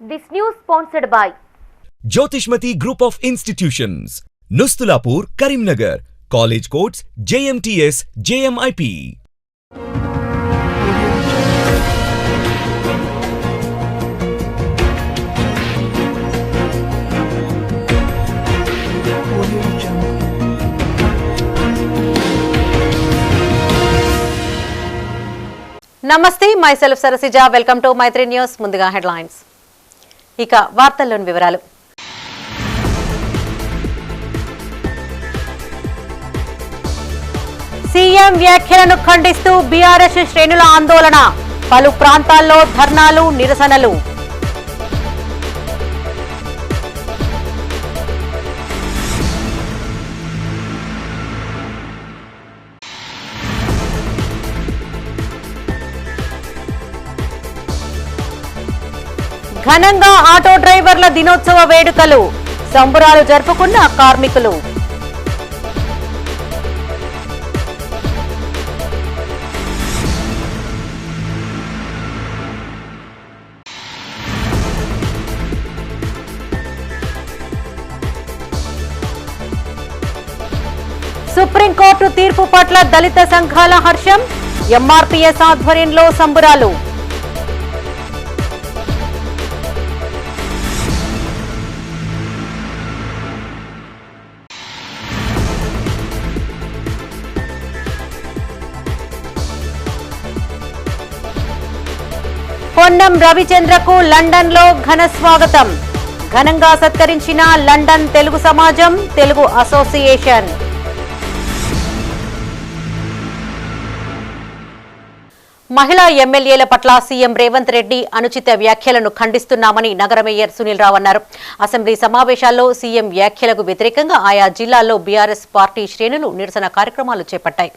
This news sponsored by Jyotishmati Group of Institutions, Nustulapur, Karimnagar, College Codes, JMTS, JMIP. నమస్తే, myself Sarasija. Welcome to Maitri News. ముందుగా headlines. ఇక వార్తల్లోని వివరాలు. CM వ్యాఖ్యలను ఖండిస్తూ BRS శ్రేణుల ఆందోళన, పలు ప్రాంతాల్లో ధర్నాలు, నిరసనలు. ఘనంగా ఆటో డ్రైవర్ల దినోత్సవ వేడుకలు, సంబురాలు జరుపుకున్న కార్మికులు. సుప్రీంకోర్టు తీర్పు పట్ల దళిత సంఘాల హర్షం, ఎంఆర్పీఎస్ ఆధ్వర్యంలో సంబురాలు. పొన్నం రవిచంద్రకు లండన్ లో ఘన స్వాగతం, ఘనంగా సత్కరించిన లండన్ తెలుగు సమాజం, తెలుగు అసోసియేషన్. మహిళా ఎమ్మెల్యేల పట్ల సీఎం రేవంత్ రెడ్డి అనుచిత వ్యాఖ్యలను ఖండిస్తున్నామని నగర మేయర్ సునీల్ రావు అన్నారు. అసెంబ్లీ సమావేశాల్లో సీఎం వ్యాఖ్యలకు వ్యతిరేకంగా ఆయా జిల్లాల్లో బీఆర్ఎస్ పార్టీ శ్రేణులు నిరసన కార్యక్రమాలు చేపట్టాయి.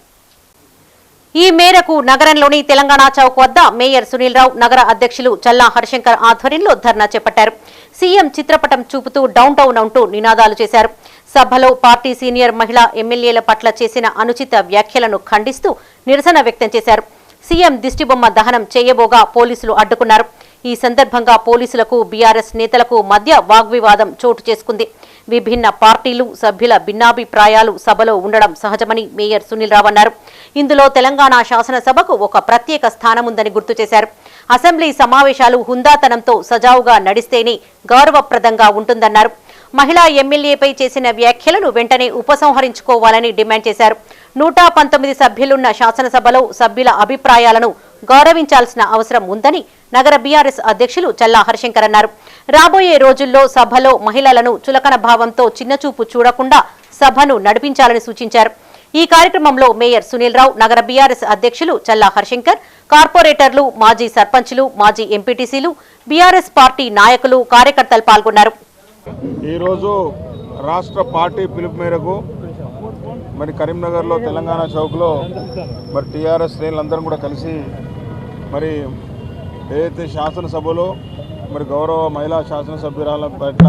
ఈ మేరకు నగరంలోని తెలంగాణ చౌక్ వద్ద మేయర్ సునీల్ రావు, నగర అధ్యక్షులు చల్లా హరిశంకర్ ఆధ్వర్యంలో ధర్నా చేపట్టారు. సీఎం చిత్రపటం చూపుతూ డౌన్ టౌన్ అంటూ నినాదాలు చేశారు. సభలో పార్టీ సీనియర్ మహిళా ఎమ్మెల్యేల పట్ల చేసిన అనుచిత వ్యాఖ్యలను ఖండిస్తూ నిరసన వ్యక్తం చేశారు. సీఎం దిష్టిబొమ్మ దహనం చేయబోగా పోలీసులు అడ్డుకున్నారు. ఈ సందర్భంగా పోలీసులకు బీఆర్ఎస్ నేతలకు మధ్య వాగ్వివాదం చోటు చేసుకుంది. విభిన్న పార్టీలు సభ్యుల భిన్నాభిప్రాయాలు సభలో ఉండడం సహజమని మేయర్ సునీల్ రావు అన్నారు. ఇందులో తెలంగాణ శాసనసభకు ఒక ప్రత్యేక స్థానముందని గుర్తు చేశారు. అసెంబ్లీ సమావేశాలు హుందాతనంతో సజావుగా నడిస్తేనే గౌరవప్రదంగా ఉంటుందన్నారు. మహిళా ఎమ్మెల్యేపై చేసిన వ్యాఖ్యలను వెంటనే ఉపసంహరించుకోవాలని డిమాండ్ చేశారు. 119 సభ్యులున్న శాసనసభలో సభ్యుల అభిప్రాయాలను గౌరవించాల్సిన అవసరం ఉందని నగర బీఆర్ఎస్ అధ్యక్షులు చల్లా హరిశంకర్ అన్నారు. రాబోయే రోజుల్లో సభలో మహిళలను చులకన భావంతో చిన్నచూపు చూడకుండా సభను నడిపించాలని సూచించారు. ఈ కార్యక్రమంలో మేయర్ సునీల్ రావు, నగర బీఆర్ఎస్ అధ్యక్షులు చల్లా హరిశంకర్, కార్పొరేటర్లు, మాజీ సర్పంచులు, మాజీ ఎంపీటీసీలు, బీఆర్ఎస్ పార్టీ నాయకులు, కార్యకర్తలు పాల్గొన్నారు. ఈరోజు రాష్ట్ర పార్టీ పిలుపు మేరకు మరి కరీంనగర్లో తెలంగాణ చౌక్లో మరి టీఆర్ఎస్ శ్రేణులందరం కూడా కలిసి మరి ఏదైతే శాసనసభలో మరి గౌరవ మహిళా శాసనసభ్యురాల పట్ల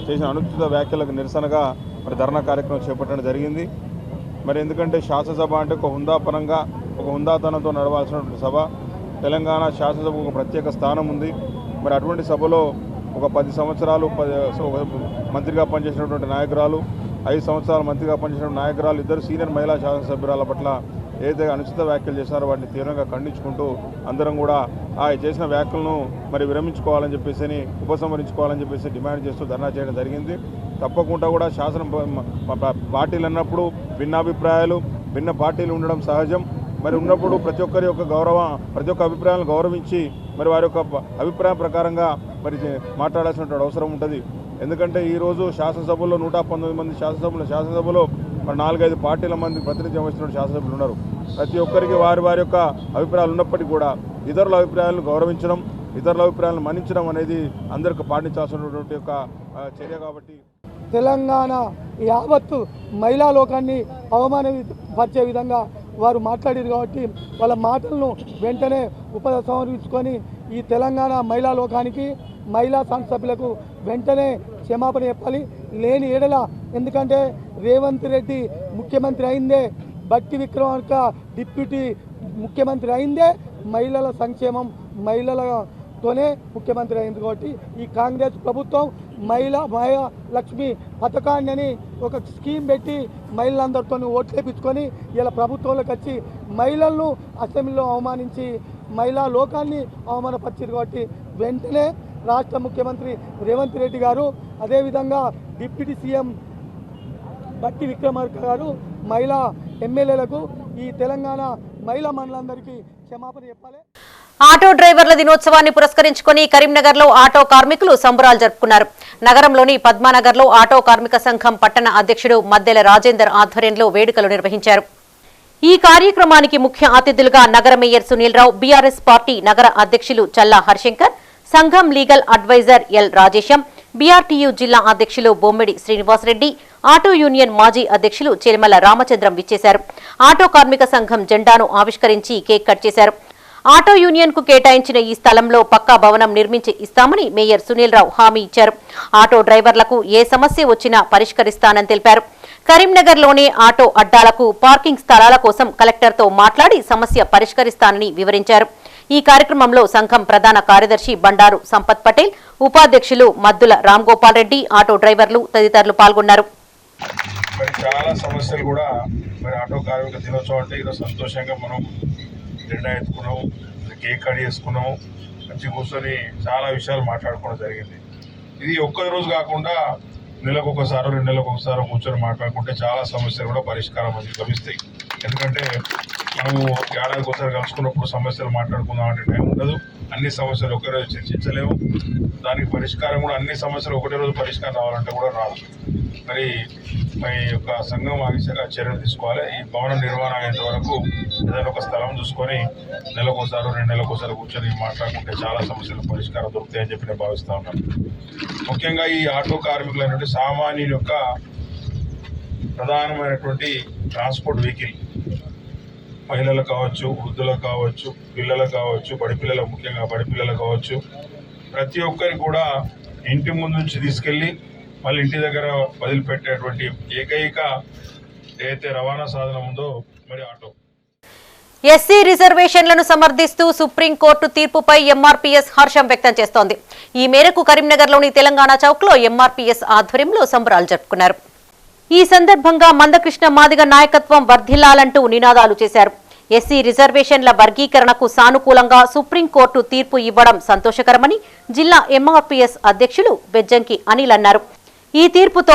చేసిన అనుచిత వ్యాఖ్యలకు నిరసనగా మరి ధర్నా కార్యక్రమం చేపట్టడం జరిగింది. మరి ఎందుకంటే శాసనసభ అంటే ఒక హుందాపరంగా ఒక హుందాతనంతో నడవాల్సినటువంటి సభ. తెలంగాణ శాసనసభకు ఒక ప్రత్యేక స్థానం ఉంది. మరి అటువంటి సభలో ఒక 10 సంవత్సరాలు మంత్రిగా పనిచేసినటువంటి నాయకురాలు, 5 సంవత్సరాలు మంత్రిగా పనిచేసిన నాయకురాలు, ఇద్దరు సీనియర్ మహిళా శాసనసభ్యురాల పట్ల ఏదైతే అనుచిత వ్యాఖ్యలు చేశారో వాటిని తీవ్రంగా ఖండించుకుంటూ అందరం కూడా ఆ చేసిన వ్యాఖ్యలను మరి విరమించుకోవాలని చెప్పేసి, ఉపసంహరించుకోవాలని చెప్పేసి డిమాండ్ చేస్తూ ధర్నా చేయడం జరిగింది. తప్పకుండా కూడా శాసన పార్టీలు అన్నప్పుడు భిన్నాభిప్రాయాలు, భిన్న పార్టీలు ఉండడం సహజం. మరి ఉన్నప్పుడు ప్రతి ఒక్కరి యొక్క ప్రతి ఒక్క అభిప్రాయాలను గౌరవించి మరి వారి యొక్క అభిప్రాయం ప్రకారంగా మరి మాట్లాడాల్సినటువంటి అవసరం ఉంటుంది. ఎందుకంటే ఈరోజు శాసనసభలో 119 మంది శాసనసభలో మరి 4-5 పార్టీల మంది ప్రాతినిధ్యం వహిస్తున్న శాసనసభ్యులు ఉన్నారు. ప్రతి ఒక్కరికి వారి యొక్క అభిప్రాయాలు ఉన్నప్పటికీ కూడా ఇతరుల అభిప్రాయాలను గౌరవించడం, ఇతరుల అభిప్రాయాలను మన్నించడం అనేది అందరికీ పాటించాల్సినటువంటి యొక్క చర్య. కాబట్టి తెలంగాణ యావత్తు మహిళా లోకాన్ని అవమానపరిచే విధంగా వారు మాట్లాడారు. కాబట్టి వాళ్ళ మాటలను వెంటనే ఉపసంహరించుకొని ఈ తెలంగాణ మహిళా లోకానికి, మహిళా శాసనసభ్యులకు వెంటనే క్షమాపణ చెప్పాలి. లేని ఏడల ఎందుకంటే రేవంత్ రెడ్డి ముఖ్యమంత్రి అయిందే, బట్టి విక్రమార్క డిప్యూటీ ముఖ్యమంత్రి అయిందే మహిళల సంక్షేమం, మహిళల తోనే ముఖ్యమంత్రి అయింది కాబట్టి ఈ కాంగ్రెస్ ప్రభుత్వం మహిళా లక్ష్మి పథకాన్ని ఒక స్కీమ్ పెట్టి మహిళలందరితో ఓట్లు వేయించుకొని ఇలా ప్రభుత్వంలోకి వచ్చి మహిళలను అసెంబ్లీలో అవమానించి మహిళా లోకాన్ని అవమానపరిచారు కాబట్టి వెంటనే రాష్ట్ర ముఖ్యమంత్రి రేవంత్ రెడ్డి గారు అదేవిధంగా డిప్యూటీ సీఎం బట్టి విక్రమార్క గారు మహిళా ఎమ్మెల్యేలకు ఈ తెలంగాణ మహిళా మండలందరికీ క్షమాపణ చెప్పాలి. ఆటో డ్రైవర్ల దినోత్సవాన్ని పురస్కరించుకుని కరీంనగర్లో ఆటో కార్మికులు సంబరాలు జరుపుకున్నారు. నగరంలోని పద్మానగర్లో ఆటో కార్మిక సంఘం పట్టణ అధ్యక్షుడు మద్దెల రాజేందర్ ఆధ్వర్యంలో వేడుకలు నిర్వహించారు. ఈ కార్యక్రమానికి ముఖ్య అతిథులుగా నగర mayor Sunil Rao, BRS party నగర అధ్యక్షులు చల్లా హర్శంకర్, సంఘం legal adviser L Rajesham, BRTU జిల్లా అధ్యక్షులు బొమ్మిడి శ్రీనివాసరెడ్డి, ఆటో యూనియన్ మాజీ అధ్యక్షులు చిరిమల రామచంద్రం విచ్చేశారు. ఆటో కార్మిక సంఘం జెండాను ఆవిష్కరించి కేక్ కట్ చేశారు. ఆటో యూనియన్ కు కేటాయించిన ఈ స్థలంలో పక్కా భవనం నిర్మించి ఇస్తామని మేయర్ సునీల్ రావు హామీ ఇచ్చారు. ఆటో డ్రైవర్లకు ఏ సమస్య వచ్చినా పరిష్కరిస్తానని తెలిపారు. కరీంనగర్లోని ఆటో అడ్డాలకు పార్కింగ్ స్థలాల కోసం కలెక్టర్తో మాట్లాడి సమస్య పరిష్కరిస్తానని వివరించారు. ఈ కార్యక్రమంలో సంఘం ప్రధాన కార్యదర్శి బండారు సంపత్ పటేల్, ఉపాధ్యక్షులు మద్దుల రామ్గోపాల్ రెడ్డి, ఆటో డ్రైవర్లు తదితరులు పాల్గొన్నారు. చాలా సమస్యలు కూడా ఆటో కార్మిక దినోత్సవం అంటే ఈరోజు సంతోషంగా మనం జెండా ఎత్తుకున్నాము, కేక్ కట్ చేసుకున్నాము, మంచి కూర్చొని చాలా విషయాలు మాట్లాడుకోవడం జరిగింది. ఇది ఒక్క రోజు కాకుండా నెలకు ఒకసారి 2 నెలలకు ఒకసారి కూర్చొని మాట్లాడుకుంటే చాలా సమస్యలు కూడా పరిష్కారం అని లభిస్తాయి. ఎందుకంటే మనము ఏడాదికి ఒకసారి కలుసుకున్నప్పుడు సమస్యలు మాట్లాడుకుందాం అంటే టైం ఉండదు. అన్ని సమస్యలు ఒకే రోజు చర్చించలేము. దానికి పరిష్కారం కూడా అన్ని సమస్యలు ఒకటే రోజు పరిష్కారం రావాలంటే కూడా రాదు. మరి ఈ యొక్క సంఘం ఆగిసగా చర్యలు తీసుకోవాలి. ఈ భవన నిర్మాణం అయ్యేంత వరకు ఏదైనా ఒక స్థలం చూసుకొని నెలకోసారి 2 నెలలకోసారి కూర్చొని మాట్లాడుకుంటే చాలా సమస్యలు పరిష్కారం దొరుకుతాయని చెప్పి నేను భావిస్తా ఉన్నాను. ముఖ్యంగా ఈ ఆటో కార్మికులు అనేటువంటి సామాన్యుల యొక్క ప్రధానమైనటువంటి ట్రాన్స్పోర్ట్ వెహికల్. మహిళలకు కావచ్చు, వృద్ధులకు కావచ్చు, పిల్లలకు కావచ్చు, బడిపిల్లలకు, ముఖ్యంగా బడిపిల్లలకు కావచ్చు, ప్రతి ఒక్కరికి కూడా ఇంటి ముందు నుంచి తీసుకెళ్ళి మళ్ళీ ఇంటి దగ్గర వదిలిపెట్టేటువంటి ఏకైక ఏదైతే రవాణా సాధనం ఉందో మరి ఆటో. ఎస్సీ రిజర్వేషన్లను సమర్థిస్తూ సుప్రీంకోర్టు తీర్పుపై ఎంఆర్పీఎస్ హర్షం వ్యక్తం చేస్తోంది. ఈ మేరకు కరీంనగర్లోని తెలంగాణ చౌక్లో ఎంఆర్పీఎస్ ఆధ్వర్యంలో సంబరాలు జరుపుకున్నారు. ఈ సందర్భంగా మందకృష్ణ మాదిగ నాయకత్వం వర్ధిల్లాలంటూ నినాదాలు చేశారు. ఎస్సీ రిజర్వేషన్ల వర్గీకరణకు సానుకూలంగా సుప్రీంకోర్టు తీర్పు ఇవ్వడం సంతోషకరమని జిల్లా ఎంఆర్పీఎస్ అధ్యక్షులు బెజ్జంకి అనిల్ అన్నారు. ఈ తీర్పుతో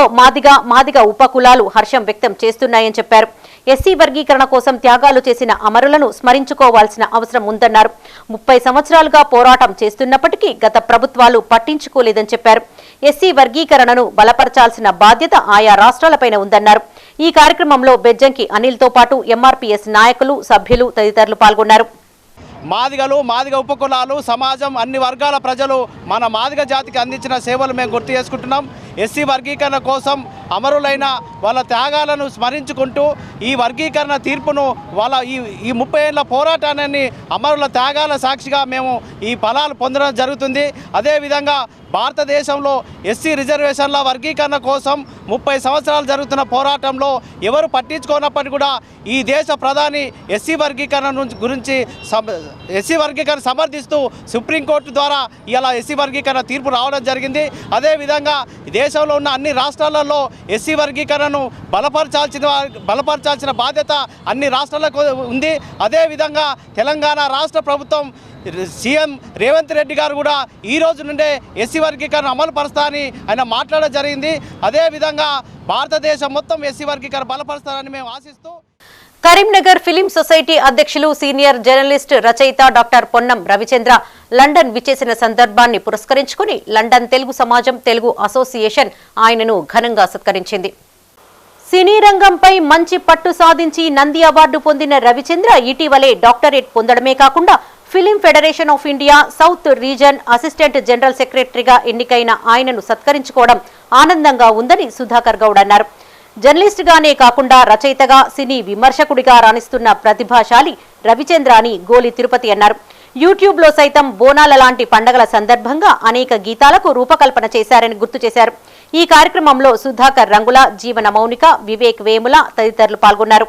మాదిగ ఉపకులాలు హర్షం వ్యక్తం చేస్తున్నాయని చెప్పారు. ఎస్సీ వర్గీకరణ కోసం త్యాగాలు చేసిన అమరులను స్మరించుకోవాల్సిన అవసరం ఉందన్నారు. 30 సంవత్సరాలుగా పోరాటం చేస్తున్నప్పటికీ గత ప్రభుత్వాలు పట్టించుకోలేదని చెప్పారు. ఎస్సీ వర్గీకరణను బలపరచాల్సిన బాధ్యత ఆయా రాష్ట్రాలపైన ఉందన్నారు. ఈ కార్యక్రమంలో బెజ్జంకి అనిల్తో పాటు ఎంఆర్పీఎస్ నాయకులు, సభ్యులు తదితరులు పాల్గొన్నారు. మాదిగలు, మాదిగ ఉపకులాలు, సమాజం, అన్ని వర్గాల ప్రజలు మన మాదిగ జాతికి అందించిన సేవలు మేము గుర్తు చేసుకుంటున్నాం. ఎస్సీ వర్గీకరణ కోసం అమరులైన వాళ్ళ త్యాగాలను స్మరించుకుంటూ ఈ వర్గీకరణ తీర్పును వాళ్ళ ఈ 30 ఏళ్ల పోరాటాన్ని అమరుల త్యాగాల సాక్షిగా మేము ఈ ఫలాలు పొందడం జరుగుతుంది. అదేవిధంగా భారతదేశంలో ఎస్సీ రిజర్వేషన్ల వర్గీకరణ కోసం 30 సంవత్సరాలు జరుగుతున్న పోరాటంలో ఎవరు పట్టించుకోనప్పటికీ కూడా ఈ దేశ ప్రధాని ఎస్సీ వర్గీకరణ గురించి ఎస్సీ వర్గీకరణ సమర్థిస్తూ సుప్రీంకోర్టు ద్వారా ఇలా ఎస్సీ వర్గీకరణ తీర్పు రావడం జరిగింది. అదేవిధంగా దేశంలో ఉన్న అన్ని రాష్ట్రాలలో ఎస్సీ వర్గీకరణను బలపరచాల్సిన బాధ్యత అన్ని రాష్ట్రాలకు ఉంది. అదేవిధంగా తెలంగాణ రాష్ట్ర ప్రభుత్వం సీఎం రేవంత్ రెడ్డి గారు కూడా ఈ రోజు నుండే ఎస్సీ వర్గీకరణ అమలు పరుస్తారని ఆయన మాట్లాడడం జరిగింది. అదేవిధంగా భారతదేశం మొత్తం ఎస్సీ వర్గీకరణ బలపరుస్తారని మేము ఆశిస్తూ కరీంనగర్ ఫిలిం సొసైటీ అధ్యక్షులు, సీనియర్ జర్నలిస్ట్, రచయిత డాక్టర్ పొన్నం రవిచంద్ర లండన్ విచ్చేసిన సందర్భాన్ని పురస్కరించుకుని లండన్ తెలుగు సమాజం, తెలుగు అసోసియేషన్ ఆయనను ఘనంగా సత్కరించింది. సినీ రంగంపై మంచి పట్టు సాధించి నంది అవార్డు పొందిన రవిచంద్ర ఇటీవలే డాక్టరేట్ పొందడమే కాకుండా film federation of India south reason assistant general సెక్రటరీగా ఎన్నికైన ఆయనను సత్కరించుకోవడం ఆనందంగా ఉందని సుధాకర్ గౌడ్ అన్నారు. జర్నలిస్టుగానే కాకుండా రచయితగా, సినీ విమర్శకుడిగా రాణిస్తున్న ప్రతిభాశాలి రవిచంద్ర అని గోలి తిరుపతి అన్నారు. యూట్యూబ్లో సైతం బోనాల లాంటి పండగల సందర్భంగా అనేక గీతాలకు రూపకల్పన చేశారని గుర్తు చేశారు. ఈ కార్యక్రమంలో సుధాకర్ రంగుల, జీవన మౌనిక, వివేక్ వేముల తదితరులు పాల్గొన్నారు.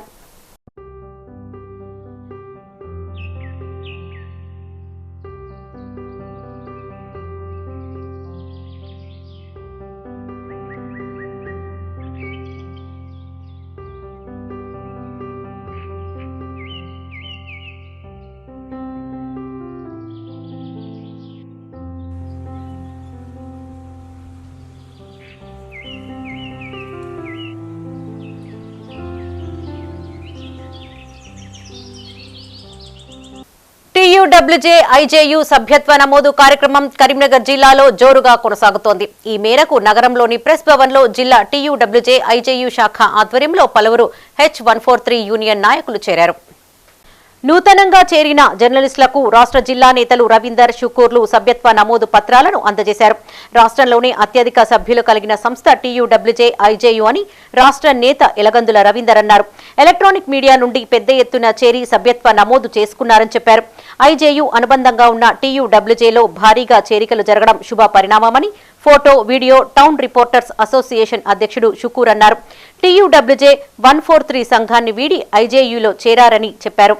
టీయూడబ్ల్యూజే ఐజేయు సభ్యత్వ నమోదు కార్యక్రమం కరీంనగర్ జిల్లాలో జోరుగా కొనసాగుతోంది. ఈ మేరకు నగరంలోని ప్రెస్ భవన్లో జిల్లా టీయూడబ్ల్యూజే ఐజేయు శాఖ ఆధ్వర్యంలో పలువురు H143 యూనియన్ నాయకులు చేరారు. నూతనంగా చేరిన జర్నలిస్టులకు రాష్ట్ర జిల్లా నేతలు రవీందర్, షుకూర్లు సభ్యత్వ నమోదు పత్రాలను అందజేశారు. రాష్ట్రంలోనే అత్యధిక సభ్యులు కలిగిన సంస్థ టీయూడబ్ల్యూజే ఐజేయు అని రాష్ట్ర నేత ఎలగందుల రవీందర్ అన్నారు. ఎలక్ట్రానిక్ మీడియా నుండి పెద్ద ఎత్తున చేరి సభ్యత్వ నమోదు చేసుకున్నారని చెప్పారు. ఐజేయు అనుబంధంగా ఉన్న టీయూడబ్ల్యూజేలో భారీగా చేరికలు జరగడం శుభ పరిణామమని photo, video town reporters association అధ్యక్షుడు షుకూర్ అన్నారు. టీయూడబ్ల్యూజే 143 సంఘాన్ని వీడి ఐజేయులో చేరారని చెప్పారు.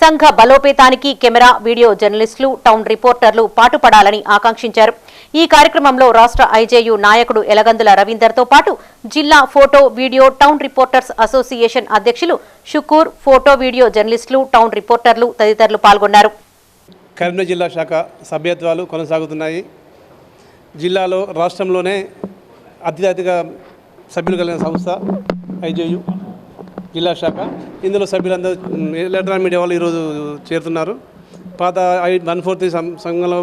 సంఘ బలోపేతానికి కెమెరా, వీడియో జర్నలిస్టులు, టౌన్ రిపోర్టర్లు పాటుపడాలని ఆకాంక్షించారు. ఈ కార్యక్రమంలో రాష్ట్ర ఐజేయు నాయకుడు ఎలగందుల రవీందర్తో పాటు జిల్లా photo, video town reporters association అధ్యక్షులు షుకూర్, ఫోటో, వీడియో జర్నలిస్టులు, టౌన్ రిపోర్టర్లు తదితరులు పాల్గొన్నారు. కరీంనగర్ జిల్లా శాఖ సభ్యత్వాలు కొనసాగుతున్నాయి. జిల్లాలో రాష్ట్రంలోనే అత్యధిక సభ్యులు కలిగిన సంస్థ ఐజేయు జిల్లా శాఖ. ఇందులో సభ్యులందరూ ఎలక్ట్రానిక్ మీడియా వాళ్ళు ఈరోజు చేరుతున్నారు. పాత 143 సంఘంలో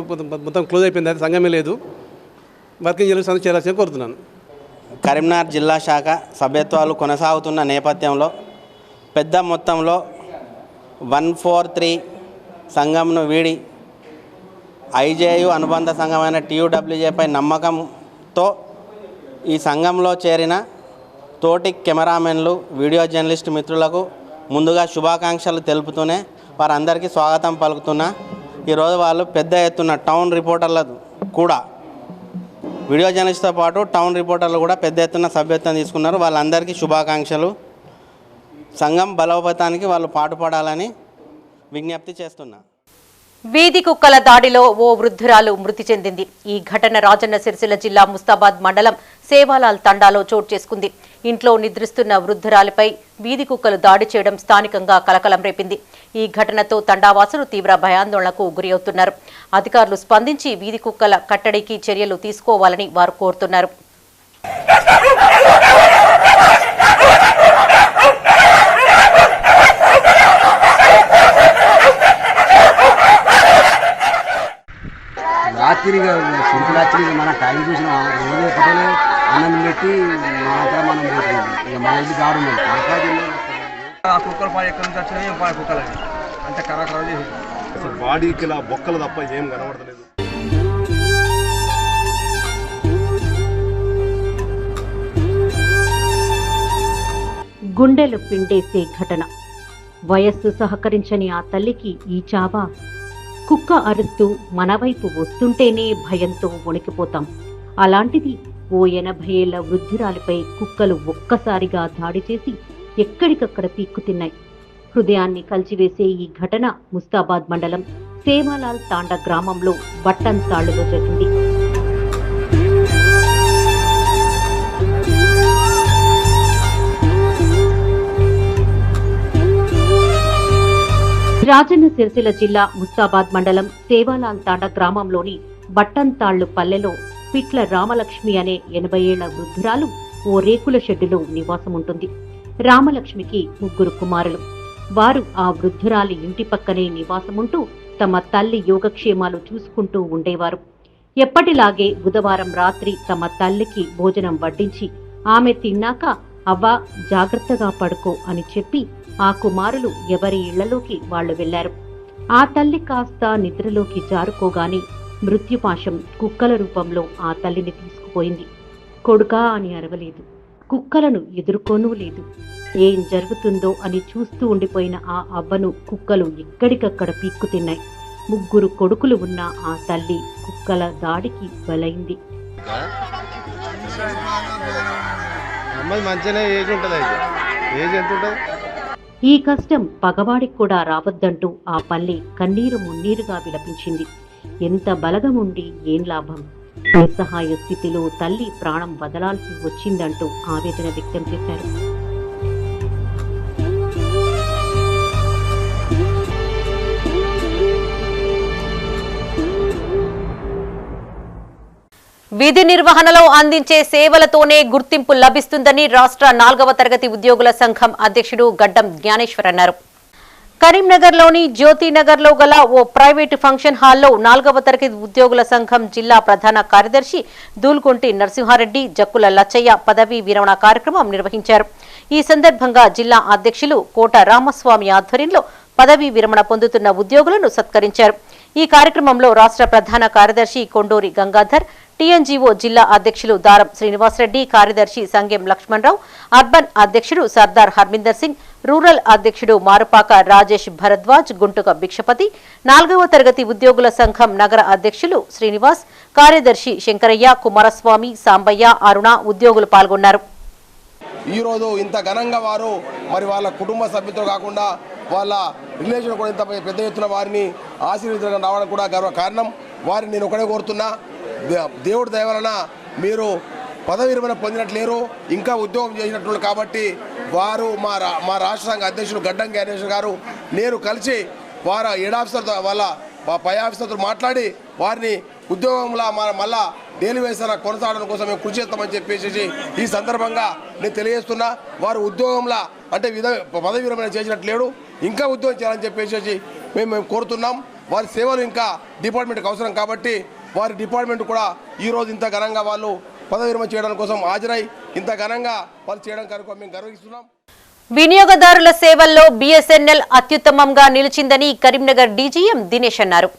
మొత్తం క్లోజ్ అయిపోయింది, అది సంఘమే లేదు. వర్కింగ్ జర్నలిస్ట్ చేరాల్సిన కోరుతున్నాను. కరీంనగర్ జిల్లా శాఖ సభ్యత్వాలు కొనసాగుతున్న నేపథ్యంలో పెద్ద మొత్తంలో 143 సంఘంను వీడి ఐజేయు అనుబంధ సంఘమైన టీయూడబ్ల్యూజేపై నమ్మకంతో ఈ సంఘంలో చేరిన తోటి కెమెరామెన్లు, వీడియో జర్నలిస్ట్ మిత్రులకు ముందుగా శుభాకాంక్షలు తెలుపుతూనే వారందరికీ స్వాగతం పలుకుతున్నా. ఈరోజు వాళ్ళు పెద్ద ఎత్తున టౌన్ రిపోర్టర్లు కూడా, వీడియో జర్నలిస్ట్తో పాటు టౌన్ రిపోర్టర్లు కూడా పెద్ద ఎత్తున సభ్యత్వం తీసుకున్నారు. వాళ్ళందరికీ శుభాకాంక్షలు. సంఘం బలోపేతానికి వాళ్ళు పాటుపడాలని విజ్ఞప్తి చేస్తున్నా. వీధి కుక్కల దాడిలో ఓ వృద్ధురాలు మృతి చెందింది. ఈ ఘటన రాజన్న సిరిసిల్ల జిల్లా ముస్తాబాద్ మండలం సేవాలాల్ తండాలో చోటు చేసుకుంది. ఇంట్లో నిద్రిస్తున్న వృద్ధురాలిపై వీధి కుక్కలు దాడి చేయడం స్థానికంగా కలకలం రేపింది. ఈ ఘటనతో తండావాసులు తీవ్ర భయాందోళనకు గురి అవుతున్నారు. అధికారులు స్పందించి వీధి కుక్కల కట్టడికి చర్యలు తీసుకోవాలని వారు కోరుతున్నారు. రాత్రిగా రాత్రి మన టైం చూసిన రోజు ఫోటోలు అన్నం పెట్టి మాత్రం మనం పోతున్నాం. ఇక మన ఇల్లు కాడు ఆ కుక్కల పాడు ఎక్కడి నుంచి వచ్చినాయి పాడు కుక్కలు అంత ఖరాబ్ చేసి అసలు బాడీకి ఇలా బొక్కలు తప్ప ఏం కనబడతలేదు. గుండెలు పిండేసే ఘటన. వయస్సు సహకరించని ఆ తల్లికి ఈ చావా. కుక్క అరుస్తూ మన వైపు వస్తుంటేనే భయంతో వణికిపోతాం. అలాంటిది ఓ 80 ఏళ్ల వృద్ధురాలిపై కుక్కలు ఒక్కసారిగా దాడి చేసి ఎక్కడికక్కడ పీక్కుతిన్నాయి. హృదయాన్ని కలిచివేసే ఈ ఘటన ముస్తాబాద్ మండలం సేవాలాల్ తాండ గ్రామంలో బట్టంతాళ్లులో జరిగింది. రాజన్న సిరిసిల్ల జిల్లా ముస్తాబాద్ మండలం సేవాలాల్ తాండ గ్రామంలోని బట్టంతాళ్లు పల్లెలో పిట్ల రామలక్ష్మి అనే 80 ఏళ్ల వృద్ధురాలు ఓ రేకుల షెడ్డులో నివాసముంటుంది. రామలక్ష్మికి 3 కుమారులు. వారు ఆ వృద్ధురాలి ఇంటి పక్కనే నివాసముంటూ తమ తల్లి యోగక్షేమాలు చూసుకుంటూ ఉండేవారు. ఎప్పటిలాగే బుధవారం రాత్రి తమ తల్లికి భోజనం వడ్డించి ఆమె తిన్నాక అవ్వా జాగ్రత్తగా పడుకో అని చెప్పి ఆ కుమారులు ఎవరి ఇళ్లలోకి వాళ్లు వెళ్లారు. ఆ తల్లి కాస్త నిద్రలోకి జారుకోగాని మృత్యుపాశం కుక్కల రూపంలో ఆ తల్లిని తీసుకుపోయింది. కొడుకా అని అరవలేదు, కుక్కలను ఎదుర్కోనూ లేదు. ఏం జరుగుతుందో అని చూస్తూ ఉండిపోయిన ఆ అవ్వను కుక్కలు ఎక్కడికక్కడ పీక్కు తిన్నాయి. 3 కొడుకులు ఉన్న ఆ తల్లి కుక్కల దాడికి బలైంది. ఈ కష్టం పగవాడికి కూడా రావద్దంటూ ఆ పల్లె కన్నీరు మున్నీరుగా విలపించింది. ఎంత బలగముండి ఏం లాభం? నిస్సహాయ స్థితిలో తల్లి ప్రాణం వదలాల్సి వచ్చిందంటూ ఆవేదన వ్యక్తం చేశారు. విధి నిర్వహణలో అందించే సేవలతోనే గుర్తింపు లభిస్తుందని రాష్ట్ర 4వ తరగతి ఉద్యోగుల సంఘం అధ్యక్షుడు గడ్డం జ్ఞానేశ్వర్ అన్నారు. కరీంనగర్లోని జ్యోతినగర్లో గల ఓ ప్రైవేటు ఫంక్షన్ హాల్లో 4వ తరగతి ఉద్యోగుల సంఘం జిల్లా ప్రధాన కార్యదర్శి దూల్కుంటి నరసింహారెడ్డి జక్కుల లచ్చయ్య పదవీ విరమణ కార్యక్రమం నిర్వహించారు. ఈ సందర్భంగా జిల్లా అధ్యక్షులు కోట రామస్వామి ఆధ్వర్యంలో పదవీ విరమణ పొందుతున్న ఉద్యోగులను సత్కరించారు. ఈ కార్యక్రమంలో రాష్ట్ర ప్రధాన కార్యదర్శి కొండూరి గంగాధర్, టీఎన్జీఓ జిల్లా అధ్యక్షులు దారం శ్రీనివాసరెడ్డి, కార్యదర్శి సంగెం లక్ష్మణరావు, అర్బన్ అధ్యక్షుడు సర్దార్ హర్మిందర్ సింగ్, రూరల్ అధ్యక్షుడు మారుపాక రాజేష్ భరద్వాజ్, గుంటుక భిక్షపతి, 4వ తరగతి ఉద్యోగుల సంఘం నగర అధ్యక్షులు శ్రీనివాస్, కార్యదర్శి శంకరయ్య, కుమారస్వామి, సాంబయ్య, అరుణ ఉద్యోగులు పాల్గొన్నారు. ఈరోజు ఇంత ఘనంగా వారు మరి వాళ్ళ కుటుంబ సభ్యులతో కాకుండా వాళ్ళ రిలేషన్ కూడా ఇంత పెద్ద ఎత్తున వారిని ఆశీర్వదించడం రావడం కూడా గర్వ కారణం. వారిని నేను ఒకటే కోరుతున్నా, దేవుడి దయ వలన మీరు పదవి విరమణ పొందినట్లేరు, ఇంకా ఉద్యోగం చేసినట్లు కాబట్టి వారు మా రాష్ట్ర సంఘ అధ్యక్షులు గడ్డం గణేష్ గారు నేను కలిసి వారు హెడ్ ఆఫీసర్తో వాళ్ళ పై ఆఫీసర్తో మాట్లాడి వారిని ఉద్యోగంలో మళ్ళా డైలీ వేసిన కొనసాగడం కోసం మేము కృషి చేస్తామని చెప్పేసి ఈ సందర్భంగా నేను తెలియజేస్తున్నా. వారు ఉద్యోగంలో అంటే పదవి విరమణ చేసినట్లేడు, ఇంకా ఉద్యోగం చేయాలని చెప్పేసి మేము కోరుతున్నాం. వారి సేవలు ఇంకా డిపార్ట్మెంట్కి అవసరం కాబట్టి వారి డిపార్ట్మెంట్ కూడా ఈరోజు ఇంత ఘనంగా వాళ్ళు పదవి విరమణ చేయడం కోసం హాజరై ఇంత ఘనంగా వాళ్ళు చేయడం కనుక మేము గర్విస్తున్నాం. వినియోగదారుల సేవల్లో బిఎస్ఎన్ఎల్ అత్యుత్తమంగా నిలిచిందని కరీంనగర్ డీజీఎం దినేష్ అన్నారు.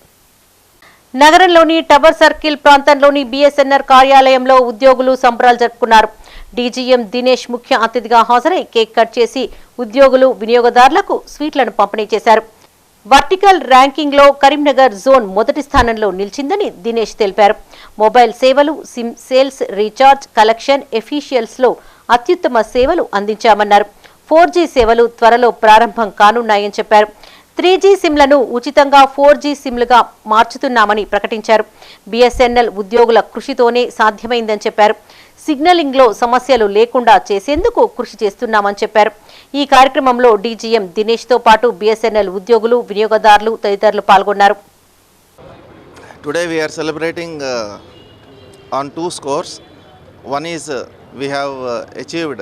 నగరంలోని టవర్ సర్కిల్ ప్రాంతంలోని బిఎస్ఎన్ఎల్ కార్యాలయంలో ఉద్యోగులు సంబరాలు జరుపుకున్నారు. డీజీఎం దినేష్ ముఖ్య అతిథిగా హాజరై కేక్ కట్ చేసి ఉద్యోగులు వినియోగదారులకు స్వీట్లను పంపిణీ చేశారు. వర్టికల్ ర్యాంకింగ్లో కరీంనగర్ జోన్ మొదటి స్థానంలో నిలిచిందని దినేష్ తెలిపారు. మొబైల్ సేవలు, సిమ్ సేల్స్, రీఛార్జ్, కలెక్షన్, ఎఫిషియల్స్లో అత్యుత్తమ సేవలు అందించామన్నారు. 4G సేవలు త్వరలో ప్రారంభం కానున్నాయని చెప్పారు. 3G సిమ్లను ఉచితంగా 4G సిమ్లుగా మార్చుతున్నామని ప్రకటించారు. బిఎస్ఎన్ఎల్ ఉద్యోగుల కృషితోనే సాధ్యమైందని చెప్పారు. సిగ్నలింగ్లో సమస్యలు లేకుండా చేసేందుకు కృషి చేస్తున్నామని చెప్పారు. ఈ కార్యక్రమంలో డీజీఎం దినేష్తో పాటు బిఎస్ఎన్ఎల్ ఉద్యోగులు, వినియోగదారులు తదితరులు పాల్గొన్నారు. Today we are celebrating on 2 scores. One is we have achieved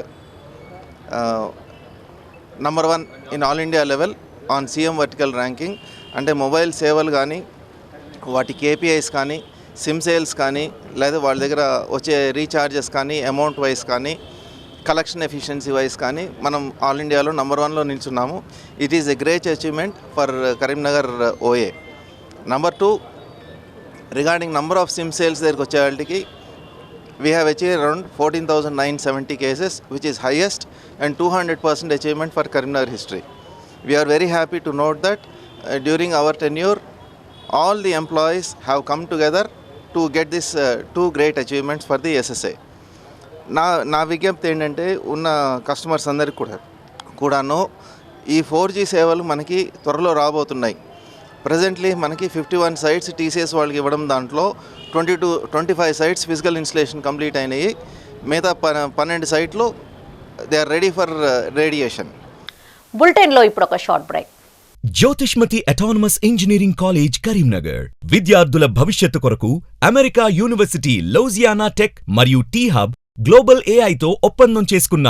number 1 in all India level on CM vertical ranking. అంటే మొబైల్ సేవలు కానీ వాటి KPIs కానీ సిమ్ సేల్స్ కానీ లేదా వాళ్ళ దగ్గర వచ్చే రీఛార్జెస్ కానీ అమౌంట్ వైజ్ కానీ కలెక్షన్ ఎఫిషియన్సీ వైజ్ కానీ మనం ఆల్ ఇండియాలో నెంబర్ 1లో నిల్చున్నాము. It is a great achievement for Karimnagar OA. Number 2 regarding number of SIM sales దగ్గరికి వచ్చేవాళ్ళకి we have achieved around 14,970 cases, which is highest and 200% achievement for Karimnagar history. We are very happy to note that during our tenure, all the employees have come together to get this 2 great achievements for the SSA. నా విజ్ఞప్తి ఏంటంటే ఉన్న customers అందరికి కూడాను ఈ 4G సేవలు మనకి త్వరలో రాబోతున్నాయి. ప్రజెంట్లీ మనకి 51 సైట్స్ టీసీఎస్ వాళ్ళకి ఇవ్వడం, దాంట్లో 25 సైట్స్ ఫిజికల్ ఇన్స్టలేషన్ కంప్లీట్ అయినాయి. మిగతా 12 సైట్లు they are ready for radiation. బులెటిన్లో ఇప్పుడు ఒక short break. Jyothishmathi autonomous engineering college Karimnagar విద్యార్థుల భవిష్యత్తు కొరకు అమెరికా యూనివర్సిటీ లౌజియానా టెక్ మరియు టీ హబ్ గ్లోబల్ ఏఐతో ఒప్పందం చేసుకున్న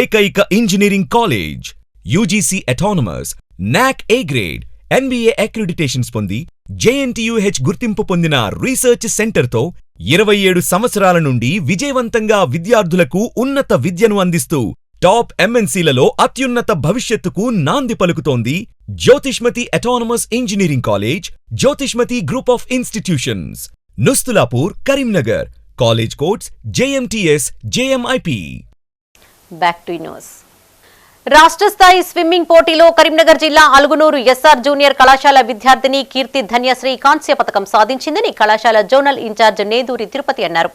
ఏకైక ఇంజనీరింగ్ కాలేజ్. యూజీసీ అటానమస్, నాక్ ఏ గ్రేడ్, NBA అక్రిడిటేషన్స్ పొంది JNTUH గుర్తింపు పొందిన రీసెర్చ్ సెంటర్తో 27 సంవత్సరాల నుండి విజయవంతంగా విద్యార్థులకు ఉన్నత విద్యను అందిస్తూ టాప్ MNCలలో అత్యున్నత భవిష్యత్తుకు నాంది పలుకుతోంది Jyothishmathi autonomous engineering college, Jyothishmathi group of institutions, Nustulapur, Karimnagar. College codes JMTS, JMIP. Back to news. రాష్ట్ర స్థాయి స్విమ్మింగ్ పోటీలో కరీంనగర్ జిల్లా అలుగునూరు ఎస్ఆర్ జూనియర్ కళాశాల విద్యార్థిని కీర్తి ధన్యశ్రీ కాంస్య పథకం సాధించిందని కళాశాల జోనల్ ఇన్ఛార్జ్ నేదూరి తిరుపతి అన్నారు.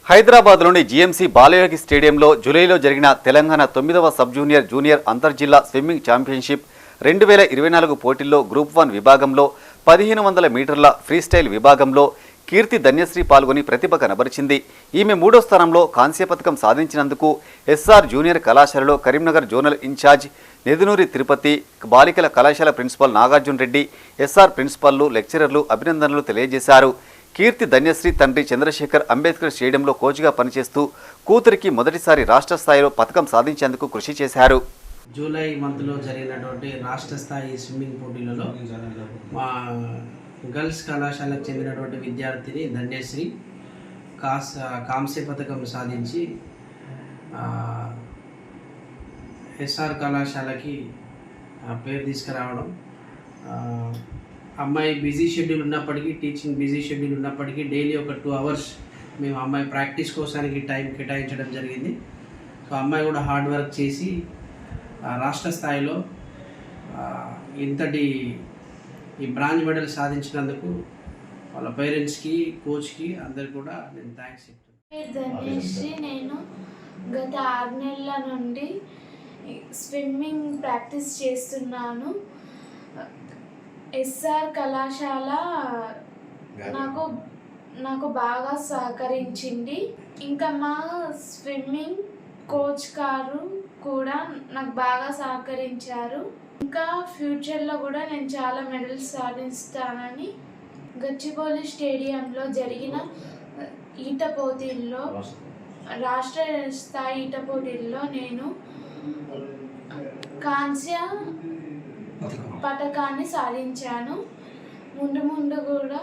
హైదరాబాద్లోని జీఎంసీ బాలయోగి స్టేడియంలో జూలైలో జరిగిన తెలంగాణ 9వ సబ్ జూనియర్ జూనియర్ అంతర్జిల్లా స్విమ్మింగ్ ఛాంపియన్షిప్ 2024 పోటీల్లో గ్రూప్ 1 విభాగంలో 1500 మీటర్ల ఫ్రీస్టైల్ విభాగంలో కీర్తి ధన్యశ్రీ పాల్గొని ప్రతిభ కనబరిచింది. ఈమె 3వ స్థానంలో కాంస్య పథకం సాధించినందుకు ఎస్ఆర్ జూనియర్ కళాశాలలో కరీంనగర్ జోనల్ ఇన్ఛార్జ్ నెదునూరి తిరుపతి, బాలికల కళాశాల ప్రిన్సిపల్ నాగార్జున రెడ్డి, ఎస్ఆర్ ప్రిన్సిపల్లు, లెక్చరర్లు అభినందనలు తెలియజేశారు. కీర్తి ధన్యశ్రీ తండ్రి చంద్రశేఖర్ అంబేద్కర్ స్టేడియంలో కోచ్గా పనిచేస్తూ కూతురికి మొదటిసారి రాష్ట్ర స్థాయిలో పథకం సాధించేందుకు కృషి చేశారు. జూలై మంత్లో జరిగినటువంటి రాష్ట్ర స్థాయి స్విమ్మింగ్ పోటీలలో మా గర్ల్స్ కళాశాలకు చెందినటువంటి విద్యార్థిని ధన్యశ్రీ కాంస్య పథకం సాధించి ఎస్ఆర్ కళాశాలకి పేరు తీసుకురావడం. అమ్మాయి బిజీ షెడ్యూల్ ఉన్నప్పటికీ, టీచింగ్ బిజీ షెడ్యూల్ ఉన్నప్పటికీ డైలీ ఒక 2 hours మేము అమ్మాయి ప్రాక్టీస్ కోసానికి టైం కేటాయించడం జరిగింది. సో అమ్మాయి కూడా హార్డ్ వర్క్ చేసి రాష్ట్ర స్థాయిలో ఇంతటి ఈ బ్రాంజ్ మెడల్ సాధించినందుకు వాళ్ళ పేరెంట్స్కి, కోచ్కి అందరికి కూడా నేను థ్యాంక్స్ చెప్తున్నాను. ధన్యశ్రీ, నేను గత 6 నెలల నుండి స్విమ్మింగ్ ప్రాక్టీస్ చేస్తున్నాను. ఎస్ఆర్ కళాశాల నాకు బాగా సహకరించింది. ఇంకా మా స్విమ్మింగ్ కోచ్ గారు కూడా నాకు బాగా సహకరించారు. ఇంకా ఫ్యూచర్లో కూడా నేను చాలా మెడల్స్ సాధిస్తానని. గచ్చిబౌలి స్టేడియంలో జరిగిన ఈత పోటీల్లో, రాష్ట్ర స్థాయి ఈత పోటీల్లో నేను కాంస్య పథకాన్ని సాధించాను. ముందు కూడా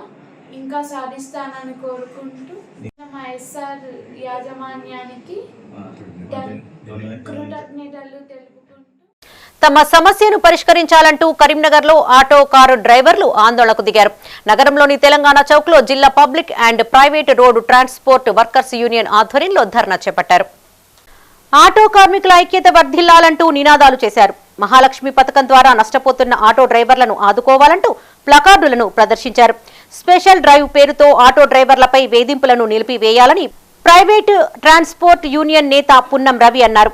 ఇంకా సాధిస్తానని కోరుకుంటూ మా ఎస్ఆర్ యాజమాన్యానికి కృతజ్ఞతలు తెలుపుకుంటూ తమ సమస్యను పరిష్కరించాలంటూ కరీంనగర్లో ఆటో కారు డ్రైవర్లు ఆందోళనకు దిగారు. నగరంలోని తెలంగాణ చౌక్లో జిల్లా public and private road transport workers union ఆధ్వర్యంలో ధర్నా చేపట్టారు. ఆటో కార్మికుల ఐక్యత వర్ధిల్లాలంటూ నినాదాలు చేశారు. మహాలక్ష్మి పథకం ద్వారా నష్టపోతున్న ఆటో డ్రైవర్లను ఆదుకోవాలంటూ ప్లకార్డులను ప్రదర్శించారు. స్పెషల్ డ్రైవ్ పేరుతో ఆటో డ్రైవర్లపై వేధింపులను నిలిపివేయాలని ప్రైవేట్ ట్రాన్స్పోర్ట్ యూనియన్ నేత పున్నం రవి అన్నారు.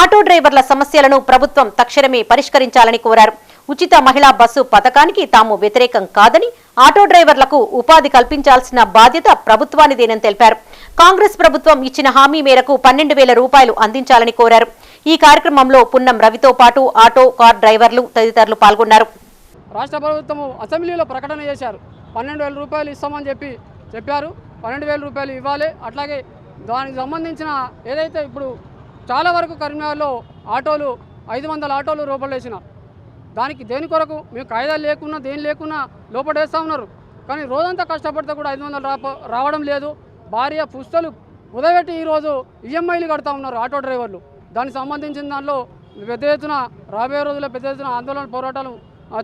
ఆటో డ్రైవర్ల సమస్యలను ప్రభుత్వం తక్షణమే పరిష్కరించాలని కోరారు. ఉచిత మహిళా బస్సు పథకానికి తాము వ్యతిరేకం కాదని, ఆటో డ్రైవర్లకు ఉపాధి కల్పించాల్సిన బాధ్యత ప్రభుత్వానిదేనని తెలిపారు. కాంగ్రెస్ ప్రభుత్వం ఇచ్చిన హామీ మేరకు 12,000 రూపాయలు అందించాలని కోరారు. ఈ కార్యక్రమంలో పున్నం రవితో పాటు ఆటో కార్ డ్రైవర్లు తదితరులు పాల్గొన్నారు. రాష్ట్ర ప్రభుత్వం అసెంబ్లీలో ప్రకటన చేశారు. 12,000 రూపాయలు ఇస్తామని చెప్పారు. 12,000 రూపాయలు ఇవ్వాలి. అట్లాగే దానికి సంబంధించిన ఏదైతే ఇప్పుడు చాలా వరకు కరీంనగర్లో ఆటోలు 500 ఆటోలు లోపలేసినారు. దానికి దేని కొరకు మేము కాయిదాలు లేకున్నా దేని లేకున్నా లోపడేస్తూ ఉన్నారు. కానీ రోజంతా కష్టపడితే కూడా 500 రావడం లేదు. భార్య పుస్తలు ఉదయబెట్టి ఈరోజు ఈఎంఐలు కడతా ఉన్నారు ఆటో డ్రైవర్లు. దానికి సంబంధించిన దానిలో పెద్ద ఎత్తున రాబోయే రోజుల్లో పెద్ద ఎత్తున ఆందోళన పోరాటాలు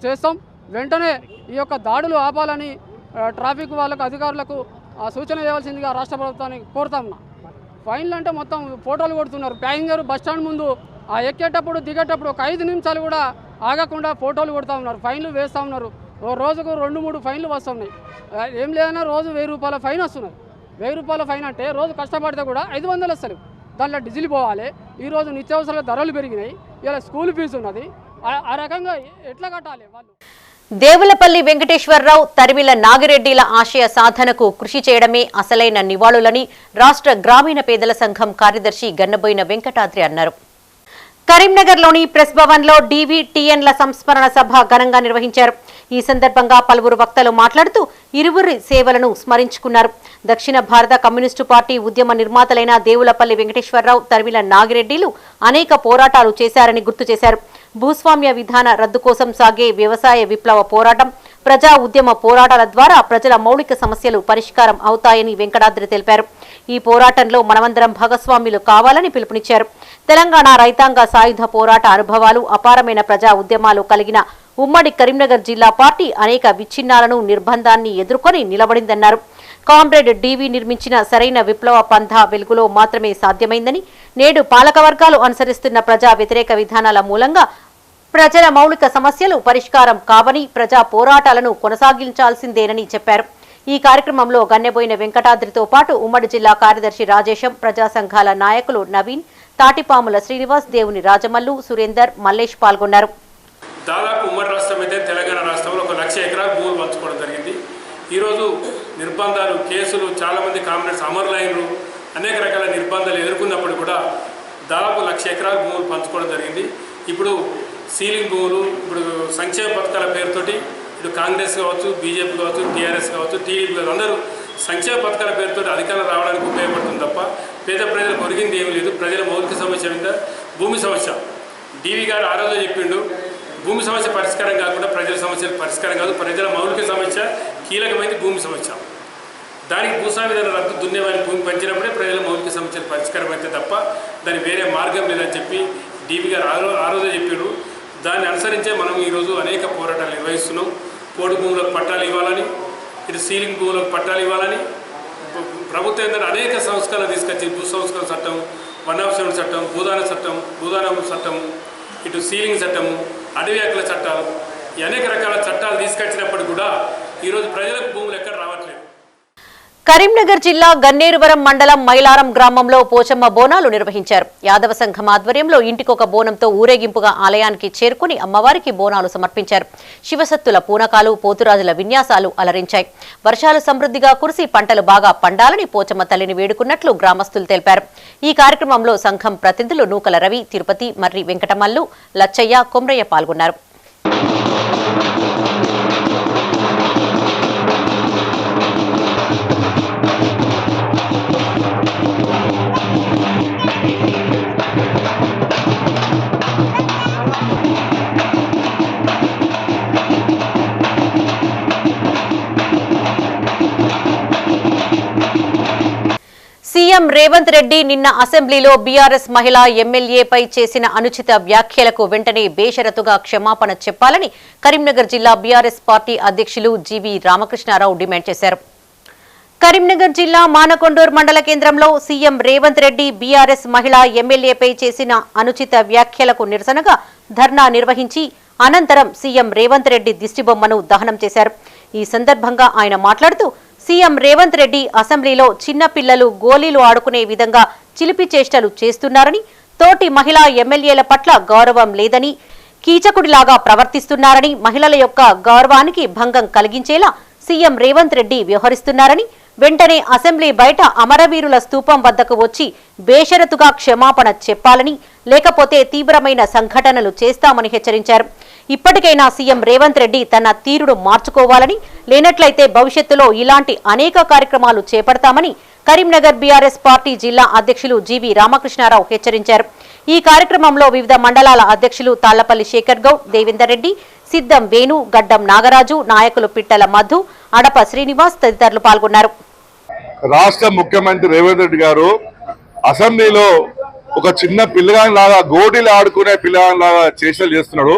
చేస్తాం. వెంటనే ఈ యొక్క దాడులు ఆపాలని ట్రాఫిక్ వాళ్ళకు, అధికారులకు సూచన చేయవలసిందిగా రాష్ట్ర ప్రభుత్వానికి కోరుతా ఉన్నా. ఫైన్లు అంటే మొత్తం ఫోటోలు కొడుతున్నారు. ప్యాసింజర్ బస్టాండ్ ముందు ఎక్కేటప్పుడు దిగేటప్పుడు ఒక 5 నిమిషాలు కూడా ఆగకుండా ఫోటోలు కొడుతూ ఉన్నారు, ఫైన్లు వేస్తూ ఉన్నారు. రోజుకు 2-3 ఫైన్లు వస్తున్నాయి. ఏం లేదన్నా రోజు 1000 రూపాయల ఫైన్ వస్తున్నది. 1000 రూపాయల ఫైన్ అంటే రోజు కష్టపడితే కూడా 500 వస్తారు. దాంట్లో డీజిల్ పోవాలి. ఈరోజు నిత్యావసరాల ధరలు పెరిగినాయి. ఇలా స్కూల్ ఫీజు ఉన్నది. ఆ రకంగా ఎట్లా కట్టాలి వాళ్ళు? దేవులపల్లి వెంకటేశ్వరరావు, తరిమిల నాగిరెడ్డిల ఆశయ సాధనకు కృషి చేయడమే అసలైన నివాళులని రాష్ట్ర గ్రామీణ పేదల సంఘం కార్యదర్శి గన్నబోయిన వెంకటాద్రి అన్నారు. కరీంనగర్లోని ప్రెస్ భవన్లో DVTNల సంస్మరణ సభ ఘనంగా నిర్వహించారు. ఈ సందర్భంగా పలువురు వక్తలు మాట్లాడుతూ ఇరువురి సేవలను స్మరించుకున్నారు. దక్షిణ భారత కమ్యూనిస్టు పార్టీ ఉద్యమ నిర్మాతలైన దేవులపల్లి వెంకటేశ్వరరావు, తరిమిల నాగిరెడ్డిలు అనేక పోరాటాలు చేశారని గుర్తు చేశారు. భూస్వామ్య విధాన రద్దు కోసం సాగే వ్యవసాయ విప్లవ పోరాటం, ప్రజా ఉద్యమ పోరాటాల ద్వారా ప్రజల మౌలిక సమస్యలు పరిష్కారం అవుతాయని వెంకటాద్రి తెలిపారు. ఈ పోరాటంలో మనమందరం భాగస్వామ్యులు కావాలని పిలుపునిచ్చారు. తెలంగాణ రైతాంగ సాయుధ పోరాట అనుభవాలు, అపారమైన ప్రజా ఉద్యమాలు కలిగిన ఉమ్మడి కరీంనగర్ జిల్లా పార్టీ అనేక విచ్ఛిన్నాలను, నిర్బంధాన్ని ఎదుర్కొని నిలబడిందన్నారు. కామ్రేడ్ DV నిర్మించిన సరైన విప్లవ పంథా వెలుగులో మాత్రమే సాధ్యమైందని, నేడు పాలకవర్గాలు అనుసరిస్తున్న ప్రజా వ్యతిరేక విధానాల మూలంగా ప్రజల మౌలిక సమస్యలు పరిష్కారం కావని, ప్రజా పోరాటాలను కొనసాగించాల్సిందేనని చెప్పారు. ఈ కార్యక్రమంలో గన్నెబోయిన వెంకటాద్రితో పాటు ఉమ్మడి జిల్లా కార్యదర్శి రాజేశం, ప్రజా సంఘాల నాయకులు నవీన్, తాటిపాముల శ్రీనివాస్, దేవుని రాజమల్లు, సురేందర్, మల్లేష్ పాల్గొన్నారు. దాదాపు ఉమ్మడి రాష్ట్రం అయితే తెలంగాణ రాష్ట్రంలో 1,00,000 ఎకరాలు భూములు పంచుకోవడం జరిగింది. ఈరోజు నిర్బంధాలు, కేసులు, చాలామంది కామ్రేడ్స్ అమరులైనరు, అనేక రకాల నిర్బంధాలు ఎదుర్కొన్నప్పుడు కూడా దాదాపు 1,00,000 ఎకరాలు భూములు పంచుకోవడం జరిగింది. ఇప్పుడు సీలింగ్ భూములు, ఇప్పుడు సంక్షేమ పథకాల పేరుతోటి ఇటు కాంగ్రెస్ కావచ్చు, బీజేపీ కావచ్చు, టీఆర్ఎస్ కావచ్చు, టీడీపీ కావచ్చు, అందరూ సంక్షేమ పథకాల పేరుతో అధికారం రావడానికి ఉపయోగపడుతుంది తప్ప పేద ప్రజలకు ఒరిగింది ఏమీ లేదు. ప్రజల మౌలిక సమస్య మీద భూమి సమస్య డివి గారు ఆ రోజు చెప్పిండు, భూమి సమస్య పరిష్కారం కాకుండా ప్రజల సమస్యలు పరిష్కారం కాదు, ప్రజల మౌలిక సమస్య కీలకమైనది భూమి సమస్య. దానికి భూస్వామి విధానం రద్దు, దున్నేవారికి భూమి పంచినప్పుడే ప్రజల మౌలిక సమస్యలు పరిష్కారం అయితే తప్ప దానికి వేరే మార్గం లేదని చెప్పి డివి గారు ఆ రోజే చెప్పారు. దాన్ని అనుసరించే మనం ఈరోజు అనేక పోరాటాలు నిర్వహిస్తున్నాం. పోడు భూములకు పట్టాలు ఇవ్వాలని, ఇటు సీలింగ్ భూములకు పట్టాలు ఇవ్వాలని ప్రభుత్వం ఏంటంటే అనేక సంస్కరణలు తీసుకొచ్చి భూ సంస్కరణ చట్టం, 107 చట్టం, భూదానం చట్టం, ఇటు సీలింగ్ చట్టము, అడవి హక్కుల చట్టాలు, ఈ అనేక రకాల చట్టాలు తీసుకొచ్చినప్పుడు కూడా ఈరోజు ప్రజలకు భూములు ఎక్కడ రావట్లేదు. కరీంనగర్ జిల్లా గన్నేరువరం మండలం మైలారం గ్రామంలో పోచమ్మ బోనాలు నిర్వహించారు. యాదవ సంఘం ఆధ్వర్యంలో ఇంటికొక బోనంతో ఊరేగింపుగా ఆలయానికి చేరుకుని అమ్మవారికి బోనాలు సమర్పించారు. శివసత్తుల పూనకాలు, పోతురాజుల విన్యాసాలు అలరించాయి. వర్షాలు సమృద్ధిగా కురిసి పంటలు బాగా పండాలని పోచమ్మ తల్లిని వేడుకున్నట్లు గ్రామస్తులు తెలిపారు. ఈ కార్యక్రమంలో సంఘం ప్రతినిధులు నూకల రవి, తిరుపతి, మర్రి వెంకటమల్లు, లచ్చయ్య, కొమ్రయ్య పాల్గొన్నారు. సీఎం రేవంత్ రెడ్డి నిన్న అసెంబ్లీలో బీఆర్ఎస్ మహిళా ఎమ్మెల్యేపై చేసిన అనుచిత వ్యాఖ్యలకు వెంటనే బేషరతుగా క్షమాపణ చెప్పాలని కరీంనగర్ జిల్లా బీఆర్ఎస్ పార్టీ అధ్యక్షులు జీవీ రామకృష్ణారావు డిమాండ్ చేశారు. కరీంనగర్ జిల్లా మానకొండూరు మండల కేంద్రంలో సీఎం రేవంత్ రెడ్డి బీఆర్ఎస్ మహిళా ఎమ్మెల్యేపై చేసిన అనుచిత వ్యాఖ్యలకు నిరసనగా ధర్నా నిర్వహించి అనంతరం సీఎం రేవంత్ రెడ్డి దిష్టిబొమ్మను దహనం చేశారు. ఈ సందర్భంగా ఆయన మాట్లాడుతూ సీఎం రేవంత్ రెడ్డి అసెంబ్లీలో చిన్న పిల్లలు గోళీలు ఆడుకునే విధంగా చిలిపి చేష్టలు చేస్తున్నారని, తోటి మహిళా ఎమ్మెల్యేల పట్ల గౌరవం లేదని, కీచకుడిలాగా ప్రవర్తిస్తున్నారని, మహిళల యొక్క గౌరవానికి భంగం కలిగించేలా సీఎం రేవంత్ రెడ్డి వ్యవహరిస్తున్నారని, వెంటనే అసెంబ్లీ బయట అమరవీరుల స్తూపం వద్దకు వచ్చి బేషరతుగా క్షమాపణ చెప్పాలని, లేకపోతే తీవ్రమైన సంఘటనలు చేస్తామని హెచ్చరించారు. ఇప్పటికైనా సీఎం రేవంత్ రెడ్డి తన తీరును మార్చుకోవాలని, లేనట్లయితే భవిష్యత్తులో ఇలాంటి అనేక కార్యక్రమాలు చేపడతామని కరీంనగర్ బీఆర్ఎస్ పార్టీ జిల్లా అధ్యక్షులు జీవీ రామకృష్ణారావు హెచ్చరించారు. ఈ కార్యక్రమంలో వివిధ మండలాల అధ్యక్షులు తాళ్లపల్లి శేఖర్ గౌడ్, దేవేందర్ రెడ్డి, సిద్ధం వేణు, గడ్డం నాగరాజు, నాయకులు పిట్టల మధు, అడప శ్రీనివాస్ తదితరులు పాల్గొన్నారు. రాష్ట్ర ముఖ్యమంత్రి రేవంత్ రెడ్డి గారు అసెంబ్లీలో ఒక చిన్న పిల్లగాని లాగా, గోటీలు ఆడుకునే పిల్లగాని లాగా చేష్టలు చేస్తున్నాడు.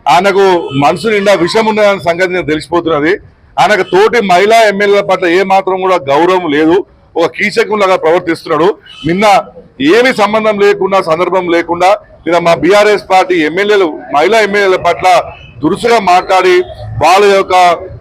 ఆయనకు మనసు నిండా విషం ఉన్నదన్న సంగతి తెలిసిపోతున్నది. ఆయనకు తోటి మహిళా ఎమ్మెల్యేల పట్ల ఏ మాత్రం కూడా గౌరవం లేదు. ఒక కీచకులాగా ప్రవర్తిస్తున్నాడు. నిన్న ఏమి సంబంధం లేకుండా, సందర్భం లేకుండా నిన్న మా బీఆర్ఎస్ పార్టీ ఎమ్మెల్యేలు మహిళా ఎమ్మెల్యేల పట్ల దురుసుగా మాట్లాడి, వాళ్ళ యొక్క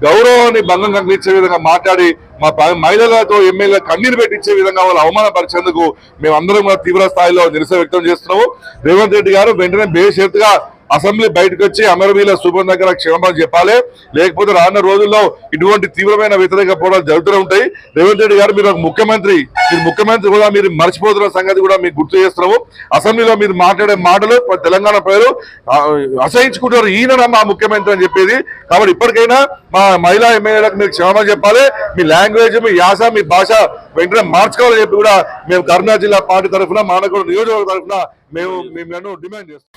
గౌరవాన్ని భంగం కలిగించే విధంగా మాట్లాడి, మా మహిళలతో ఎమ్మెల్యే కన్నీరు పెట్టించే విధంగా వాళ్ళు అవమానపరిచేందుకు మేమందరం కూడా తీవ్ర స్థాయిలో నిరసన వ్యక్తం చేస్తున్నాము. రేవంత్ రెడ్డి గారు వెంటనే బేషరతుగా అసెంబ్లీ బయటకు వచ్చి అమరవీరుల స్థూపం దగ్గర క్షమాపణ చెప్పాలి. లేకపోతే రానున్న రోజుల్లో ఇటువంటి తీవ్రమైన వ్యతిరేక పోరాటాలు జరుగుతూనే ఉంటాయి. రేవంత్ రెడ్డి గారు మీరు ఒక ముఖ్యమంత్రి, మీరు ముఖ్యమంత్రి కూడా మీరు మర్చిపోతున్న సంగతి కూడా మీకు గుర్తు చేస్తున్నాము. అసెంబ్లీలో మీరు మాట్లాడే మాటలు తెలంగాణ ప్రజలు అసహించుకుంటారు. ఈయన మా ముఖ్యమంత్రి అని చెప్పేది. కాబట్టి ఇప్పటికైనా మా మహిళా ఎమ్మెల్యేలకు మీరు క్షమాపణ చెప్పాలి. మీ లాంగ్వేజ్, మీ యాస, మీ భాష వెంటనే మార్చుకోవాలని చెప్పి కూడా మేము కరీంనగర్ జిల్లా పార్టీ తరఫున, మానకొండ నియోజకవర్గ తరఫున మేము డిమాండ్ చేస్తాం.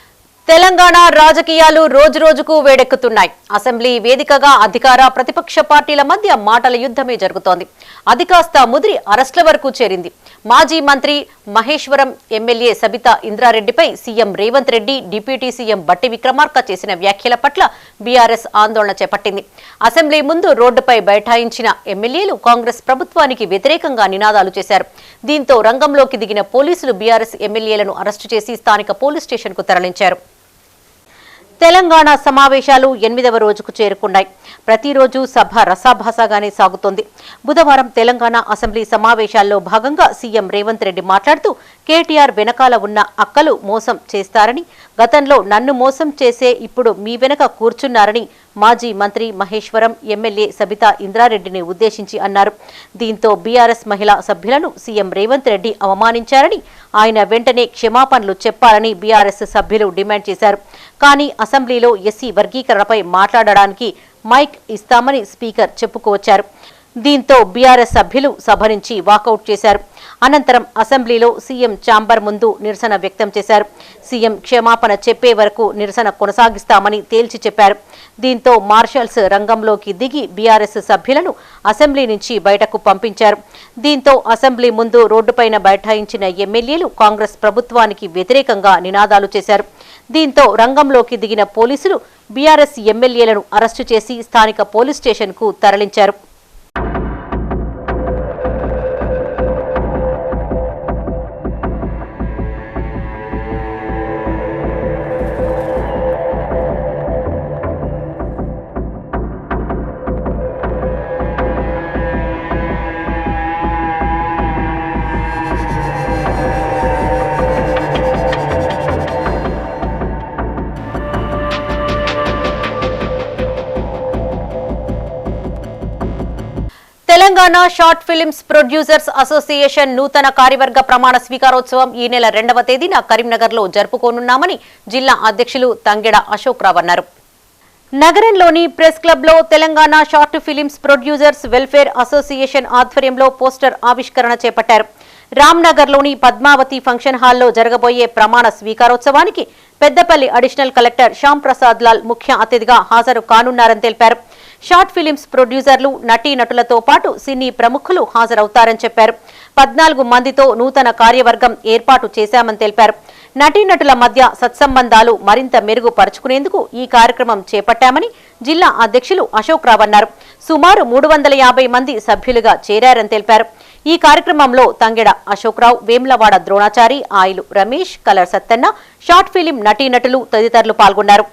తెలంగాణ రాజకీయాలు రోజురోజుకు వేడెక్కుతున్నాయి. అసెంబ్లీ వేదికగా అధికార ప్రతిపక్ష పార్టీల మధ్య మాటల యుద్ధమే జరుగుతోంది. అది కాస్త ముదిరి అరెస్టుల వరకు చేరింది. మాజీ మంత్రి మహేశ్వరం ఎమ్మెల్యే సబితా ఇంద్రారెడ్డిపై CM Revanth Reddy, deputy CM Bhatti Vikramarka చేసిన వ్యాఖ్యల పట్ల బీఆర్ఎస్ ఆందోళన చేపట్టింది. అసెంబ్లీ ముందు రోడ్డుపై బైఠాయించిన ఎమ్మెల్యేలు కాంగ్రెస్ ప్రభుత్వానికి వ్యతిరేకంగా నినాదాలు చేశారు. దీంతో రంగంలోకి దిగిన పోలీసులు బీఆర్ఎస్ ఎమ్మెల్యేలను అరెస్టు చేసి స్థానిక పోలీస్ స్టేషన్కు తరలించారు. తెలంగాణ సమావేశాలు 8వ రోజుకు చేరుకున్నాయి. ప్రతిరోజు సభ రసాభాసగానే సాగుతోంది. బుధవారం తెలంగాణ అసెంబ్లీ సమావేశాల్లో భాగంగా సీఎం రేవంత్ రెడ్డి మాట్లాడుతూ కేటీఆర్ వెనకాల ఉన్న అక్కలు మోసం చేస్తారని, గతంలో నన్ను మోసం చేసే ఇప్పుడు మీ వెనక కూర్చున్నారని మాజీ మంత్రి మహేశ్వరం ఎమ్మెల్యే సబితా ఇంద్రారెడ్డిని ఉద్దేశించి అన్నారు. దీంతో బీఆర్ఎస్ మహిళా సభ్యులను సీఎం రేవంత్ రెడ్డి అవమానించారని, ఆయన వెంటనే క్షమాపణలు చెప్పాలని బీఆర్ఎస్ సభ్యులు డిమాండ్ చేశారు. కానీ అసెంబ్లీలో ఎస్సీ వర్గీకరణపై మాట్లాడడానికి మైక్ ఇస్తామని స్పీకర్ చెప్పుకోవచ్చారు. దీంతో బీఆర్ఎస్ సభ్యులు సభ నుంచి వాకౌట్ చేశారు. అనంతరం అసెంబ్లీలో సీఎం ఛాంబర్ ముందు నిరసన వ్యక్తం చేశారు. సీఎం క్షమాపణ చెప్పే వరకు నిరసన కొనసాగిస్తామని తేల్చి చెప్పారు. దీంతో మార్షల్స్ రంగంలోకి దిగి బీఆర్ఎస్ సభ్యులను అసెంబ్లీ నుంచి బయటకు పంపించారు. దీంతో అసెంబ్లీ ముందు రోడ్డుపైన బైఠాయించిన ఎమ్మెల్యేలు కాంగ్రెస్ ప్రభుత్వానికి వ్యతిరేకంగా నినాదాలు చేశారు. దీంతో రంగంలోకి దిగిన పోలీసులు బీఆర్ఎస్ ఎమ్మెల్యేలను అరెస్టు చేసి స్థానిక పోలీస్ స్టేషన్కు తరలించారు. Telangana short films producers association నూతన కార్యవర్గ ప్రమాణ స్వీకారోత్సవం ఈ నెల 2వ తేదీన కరీంనగర్లో జరుపుకోనున్నామని జిల్లా అధ్యక్షులు తంగెడ అశోక్ రావు అన్నారు. నగరంలోని ప్రెస్ క్లబ్లో Telangana short films producers welfare association ఆధ్వర్యంలో పోస్టర్ ఆవిష్కరణ చేపట్టారు. రామ్నగర్లోని పద్మావతి ఫంక్షన్ హాల్లో జరగబోయే ప్రమాణ స్వీకారోత్సవానికి పెద్దపల్లి అడిషనల్ కలెక్టర్ శ్యామ్ ప్రసాద్ లాల్ ముఖ్య అతిథిగా హాజరు కానున్నారని తెలిపారు. షార్ట్ ఫిలిమ్స్ ప్రొడ్యూసర్లు, నటీనటులతో పాటు సినీ ప్రముఖులు హాజరవుతారని చెప్పారు. 14 మందితో నూతన కార్యవర్గం ఏర్పాటు చేశామని తెలిపారు. నటీనటుల మధ్య సత్సంబంధాలు మరింత మెరుగుపరుచుకునేందుకు ఈ కార్యక్రమం చేపట్టామని జిల్లా అధ్యక్షులు అశోక్ రావు అన్నారు. సుమారు 350 మంది సభ్యులుగా చేరారని తెలిపారు. ఈ కార్యక్రమంలో Tangeda Ashok Rao, Vemlawada Dronachari, Ailu Ramesh, colour Sattanna, short film నటీనటులు తదితరులు పాల్గొన్నారు.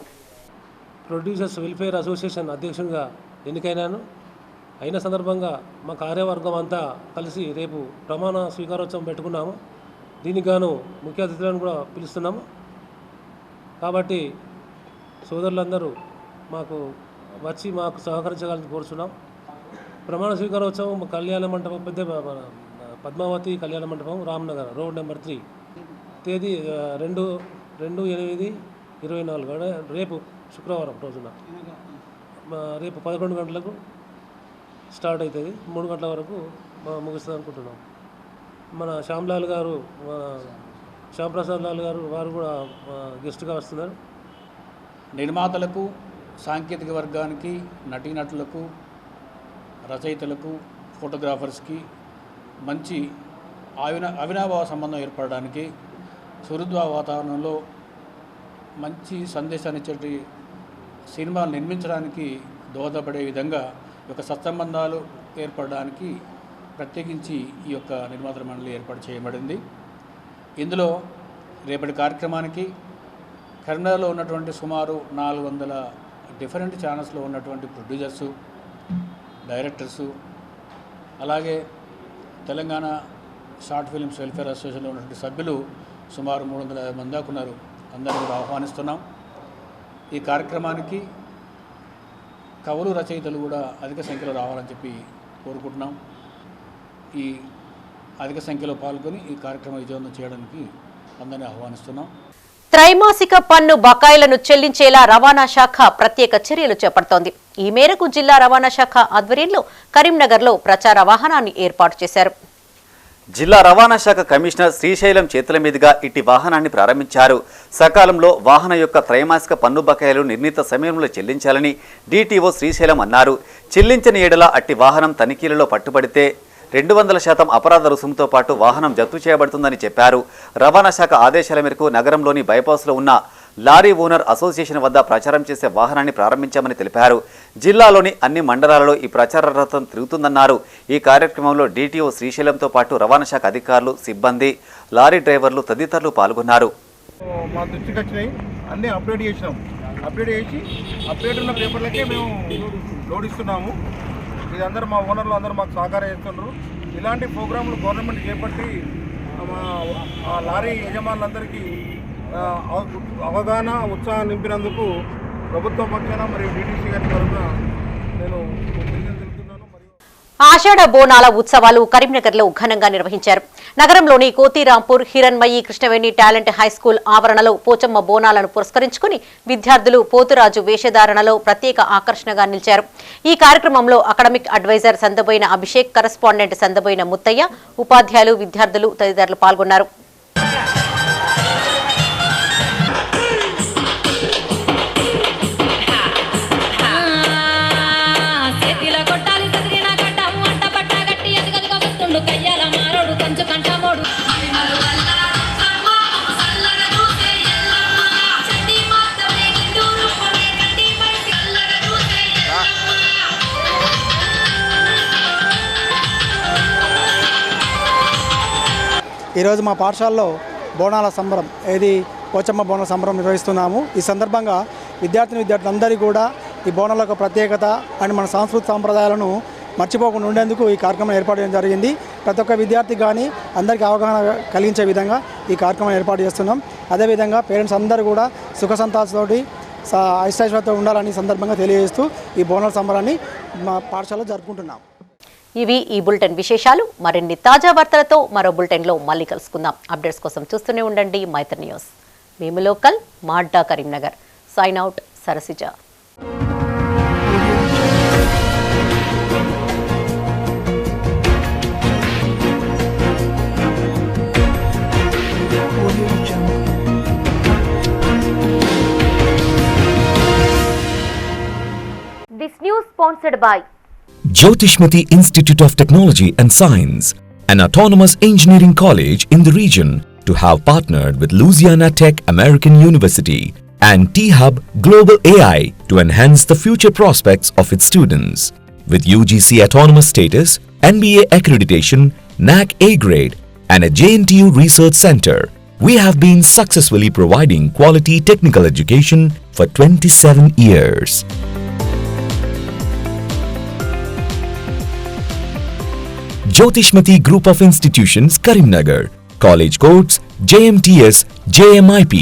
ప్రొడ్యూసర్స్ వెల్ఫేర్ అసోసియేషన్ అధ్యక్షునిగా ఎన్నికైనాను. అయిన సందర్భంగా మా కార్యవర్గం అంతా కలిసి రేపు ప్రమాణ స్వీకారోత్సవం పెట్టుకున్నాము. దీనికి గాను ముఖ్య అతిథులను కూడా పిలుస్తున్నాము. కాబట్టి సోదరులందరూ మాకు వచ్చి మాకు సహకరించగలని కోరుతున్నాం. ప్రమాణ స్వీకారోత్సవం కళ్యాణ మండపం, పెద్ద పద్మావతి కళ్యాణ మండపం, రామ్నగర్, రోడ్ నెంబర్ 3, తేదీ 2/8/24, రేపు శుక్రవారం రోజున రేపు 11 గంటలకు స్టార్ట్ అవుతుంది. 3 గంటల వరకు ముగిస్తుంది అనుకుంటున్నాం. మన శ్యామ్లాల్ గారు, శ్యాంప్రసాద్ లాల్ గారు వారు కూడా గెస్ట్గా వస్తున్నారు. నిర్మాతలకు, సాంకేతిక వర్గానికి, నటీనటులకు, రచయితలకు, ఫోటోగ్రాఫర్స్కి మంచి అవినాభావ సంబంధం ఏర్పడడానికి, సుహృద్భావ వాతావరణంలో మంచి సందేశాన్ని ఇచ్చే సినిమాలు నిర్మించడానికి దోహదపడే విధంగా ఈ యొక్క సత్సంబంధాలు ఏర్పడడానికి ప్రత్యేకించి ఈ యొక్క నిర్మాతల మండలి ఏర్పాటు చేయబడింది. ఇందులో రేపటి కార్యక్రమానికి కరీంనగర్లో ఉన్నటువంటి సుమారు 400 డిఫరెంట్ ఛానల్స్లో ఉన్నటువంటి ప్రొడ్యూసర్సు, డైరెక్టర్సు, అలాగే తెలంగాణ షార్ట్ ఫిల్మ్స్ వెల్ఫేర్ అసోసియేషన్లో ఉన్నటువంటి సభ్యులు సుమారు 350 మంది దాకా ఉన్నారు. అందరినీ కూడా ఆహ్వానిస్తున్నాం. ఈ కార్యక్రమానికి కవులు, రచయితలు కూడా అధిక సంఖ్యలో రావాలని చెప్పి కోరుకుంటున్నాం. ఈ అధిక సంఖ్యలో పాల్గొని ఈ కార్యక్రమం విజయవంతం చేయడానికి అందరినీ ఆహ్వానిస్తున్నాం. త్రైమాసిక పన్ను బకాయిలను చెల్లించేలా రవాణా శాఖ ప్రత్యేక చర్యలు చేపడుతోంది. ఈ మేరకు జిల్లా రవాణా శాఖ ఆధ్వర్యంలో కరీంనగర్లో ప్రచార వాహనాన్ని ఏర్పాటు చేశారు. జిల్లా రవాణా శాఖ కమిషనర్ శ్రీశైలం చేతుల మీదుగా ఇట్టి వాహనాన్ని ప్రారంభించారు. సకాలంలో వాహనం యొక్క త్రైమాసిక పన్ను బకాయిలు నిర్ణీత సమయంలో చెల్లించాలని డీటీఓ శ్రీశైలం అన్నారు. చెల్లించని ఏడల అట్టి వాహనం తనిఖీలలో పట్టుబడితే 200% అపరాధ రుసుముతో పాటు వాహనం జప్తు చేయబడుతుందని చెప్పారు. రవాణా శాఖ ఆదేశాల మేరకు నగరంలోని బైపాస్లో ఉన్న లారీ ఓనర్ అసోసియేషన్ వద్ద ప్రచారం చేసే వాహనాన్ని ప్రారంభించామని తెలిపారు. జిల్లాలోని అన్ని మండలాలలో ఈ ప్రచార రథం తిరుగుతుందన్నారు. ఈ కార్యక్రమంలో డీటీఓ శ్రీశైలంతో పాటు రవాణా శాఖ అధికారులు, సిబ్బంది, లారీ డ్రైవర్లు తదితరులు పాల్గొన్నారు. మా దృష్టికి వచ్చినాయి, అన్నీ అప్డేట్ చేసినాం. అప్డేట్ చేసి అప్డేట్ ఉన్న పేపర్లకే మేము లోడ్ ఇస్తున్నాము. ఇది అందరూ మా ఓనర్లు అందరూ మాకు సహకారం చేస్తున్నారు. ఇలాంటి ప్రోగ్రాంలు గవర్నమెంట్ చేపట్టి మా లారీ యజమానులందరికీ అవగాహన, ఉత్సాహం నింపినందుకు ప్రభుత్వం పక్షాన మరియు డీటీసీ గారి తరఫున నేను తెలుపుతున్నాను. ఆషాఢ బోనాల ఉత్సవాలు కరీంనగర్లో ఘనంగా నిర్వహించారు. నగరంలోని కోతిరాంపూర్ హిరణ్మయి కృష్ణవేణి టాలెంట్ హైస్కూల్ ఆవరణలో పోచమ్మ బోనాలను పురస్కరించుకుని విద్యార్థులు పోతురాజు వేషధారణలో ప్రత్యేక ఆకర్షణగా నిలిచారు. ఈ కార్యక్రమంలో academic adviser Sandaboina Abhishek, correspondent Sandaboina Muthaiah, ఉపాధ్యాయులు, విద్యార్థులు తదితరులు పాల్గొన్నారు. ఈరోజు మా పాఠశాలలో బోనాల సంబరం పోచమ్మ బోనాల సంబరం నిర్వహిస్తున్నాము. ఈ సందర్భంగా విద్యార్థులందరికీ కూడా ఈ బోనాల యొక్క ప్రత్యేకత అండ్ మన సాంస్కృతిక సాంప్రదాయాలను మర్చిపోకుండా ఉండేందుకు ఈ కార్యక్రమం ఏర్పాటు చేయడం జరిగింది. ప్రతి ఒక్క విద్యార్థి కానీ అందరికీ అవగాహన కలిగించే విధంగా ఈ కార్యక్రమం ఏర్పాటు చేస్తున్నాం. అదేవిధంగా పేరెంట్స్ అందరూ కూడా సుఖ సంతాలతోటి ఐశ్వర్యంతో ఉండాలని సందర్భంగా తెలియజేస్తూ ఈ బోనాల సంబరాన్ని మా పాఠశాలలో జరుపుకుంటున్నాం. ఇవి ఈ బులెటిన్ విశేషాలు. మరిన్ని తాజా వార్తలతో మరో బులెటిన్లో మళ్ళీ కలుసుకుందాం. అప్డేట్స్ కోసం చూస్తూనే ఉండండి మైత్రి న్యూస్. మేము లోకల్, మాడ్డా, Karimnagar. Sign out, Sarasija. This news sponsored by Jyotishmati Institute of Technology and Science, an autonomous engineering college in the region, to have partnered with Louisiana Tech American University and T-Hub Global AI to enhance the future prospects of its students. With UGC autonomous status, NBA accreditation, NAC A grade, and a JNTU research center, we have been successfully providing quality technical education for 27 years. Jyotishmati Group of Institutions, Karimnagar. College codes JMTS, JMIP.